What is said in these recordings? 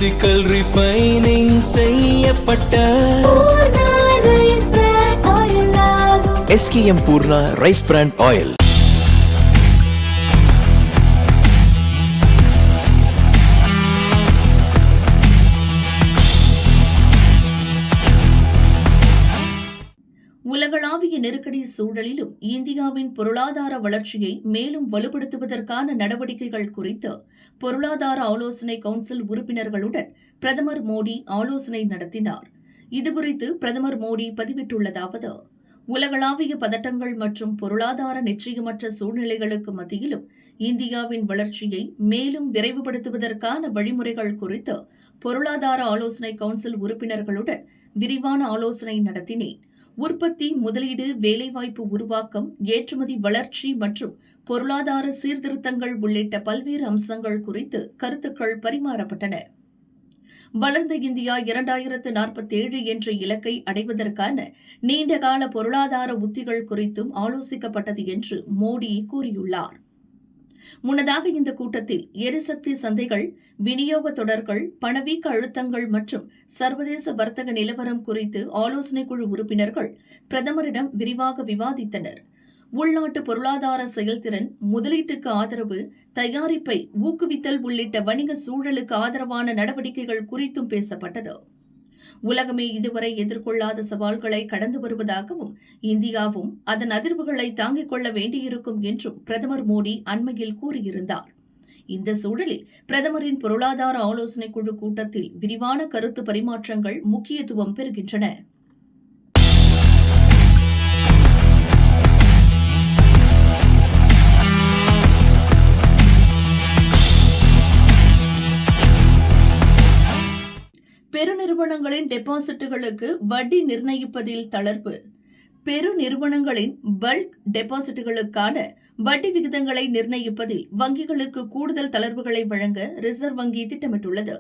Physical refining செய்யப்பட்ட SKM Poorna rice brand oil. உலகளாவிய நெருக்கடி சூழலிலும் இந்தியாவின் பொருளாதார வளர்ச்சியை மேலும் வலுப்படுத்துவதற்கான நடவடிக்கைகள் குறித்து பொருளாதார ஆலோசனை கவுன்சில் உறுப்பினர்களுடன் பிரதமர் மோடி ஆலோசனை நடத்தினார். இதுகுறித்து பிரதமர் மோடி பதிவிட்டுள்ளதாவது: உலகளாவிய பதட்டங்கள் மற்றும் பொருளாதார நிச்சயமற்ற சூழ்நிலைகளுக்கு மத்தியிலும் இந்தியாவின் வளர்ச்சியை மேலும் விரைவுபடுத்துவதற்கான வழிமுறைகள் குறித்து பொருளாதார ஆலோசனை கவுன்சில் உறுப்பினர்களுடன் விரிவான ஆலோசனை நடத்தினேன். உற்பத்தி, முதலீடு, வேலைவாய்ப்பு உருவாக்கம், ஏற்றுமதி வளர்ச்சி மற்றும் பொருளாதார சீர்திருத்தங்கள் உள்ளிட்ட பல்வேறு அம்சங்கள் குறித்து கருத்துக்கள் பரிமாறப்பட்டன. வளர்ந்த இந்தியா 2047 என்ற இலக்கை அடைவதற்கான நீண்டகால பொருளாதார உத்திகள் குறித்தும் ஆலோசிக்கப்பட்டது என்று மோடி கூறியுள்ளார். முன்னதாக இந்த கூட்டத்தில் எரிசக்தி சந்தைகள், விநியோக தொடர்கள், பணவீக்க அழுத்தங்கள் மற்றும் சர்வதேச வர்த்தக நிலவரம் குறித்து ஆலோசனைக் குழு உறுப்பினர்கள் பிரதமரிடம் விரிவாக விவாதித்தனர். உள்நாட்டு பொருளாதார செயல்திறன், முதலீட்டுக்கு ஆதரவு, தயாரிப்பை ஊக்குவித்தல் உள்ளிட்ட வணிக சூழலுக்கு ஆதரவான நடவடிக்கைகள் குறித்தும் பேசப்பட்டது. உலகமே இதுவரை எதிர்கொள்ளாத சவால்களை கடந்து வருவதாகவும் இந்தியாவும் அதன் அதிர்வுகளை தாங்கிக் கொள்ள வேண்டியிருக்கும் என்றும் பிரதமர் மோடி அண்மையில் கூறியிருந்தார். இந்த சூழலில் பிரதமரின் பொருளாதார ஆலோசனைக் குழு கூட்டத்தில் விரிவான கருத்து பரிமாற்றங்கள் முக்கியத்துவம் பெறுகின்றன. பெருநிறுவனங்களின் டெபாசிட்டுகளுக்கு வட்டி நிர்ணயிப்பதில் தளர்வு. பெருநிறுவனங்களின் பல்க் டெபாசிட்டுகளுக்கான வட்டி விகிதங்களை நிர்ணயிப்பதில் வங்கிகளுக்கு கூடுதல் தளர்வுகளை வழங்க ரிசர்வ் வங்கி திட்டமிட்டுள்ளது.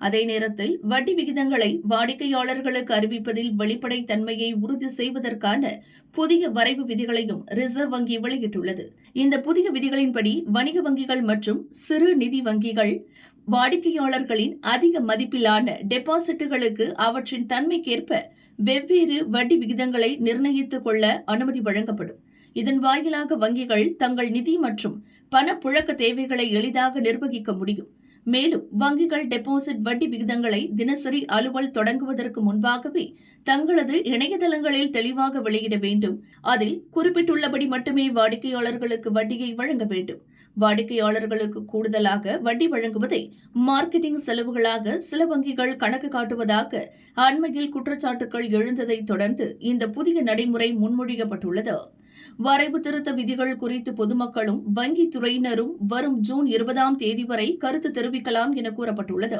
அதே நேரத்தில் வட்டி விகிதங்களை வாடிக்கையாளர்களுக்கு அறிவிப்பதில் வெளிப்படைத் தன்மையை உறுதி செய்வதற்கான புதிய வரைவு விதிகளையும் ரிசர்வ் வங்கி வெளியிட்டுள்ளது. இந்த புதிய விதிகளின்படி வணிக வங்கிகள் மற்றும் சிறு நிதி வங்கிகள் வாடிக்கையாளர்களின் அதிக மதிப்பிலான டெபாசிட்டுகளுக்கு அவற்றின் தன்மைக்கேற்ப வெவ்வேறு வட்டி விகிதங்களை நிர்ணயித்துக் கொள்ள அனுமதி வழங்கப்படும். இதன் வாயிலாக வங்கிகள் தங்கள் நிதி மற்றும் பணப்புழக்க தேவைகளை எளிதாக நிர்வகிக்க முடியும். மேலும் வங்கிகள் டெபாசிட் வட்டி விகிதங்களை தினசரி அலுவல் தொடங்குவதற்கு முன்பாகவே தங்களது இணையதளங்களில் தெளிவாக வெளியிட வேண்டும். அதில் குறிப்பிட்டுள்ளபடி மட்டுமே வாடிக்கையாளர்களுக்கு வட்டியை வழங்க வேண்டும். வாடிக்கையாளர்களுக்கு கூடுதலாக வட்டி வழங்குவதை மார்க்கெட்டிங் செலவுகளாக சில வங்கிகள் கணக்கு காட்டுவதாக அண்மையில் குற்றச்சாட்டுகள் எழுந்ததை தொடர்ந்து இந்த புதிய நடைமுறை முன்மொழியப்பட்டுள்ளது. வரைவு திருத்த விதிகள் குறித்து பொதுமக்களும் வங்கித் துறையினரும் வரும் ஜூன் 20ஆம் தேதி வரை கருத்து தெரிவிக்கலாம் என கூறப்பட்டுள்ளது.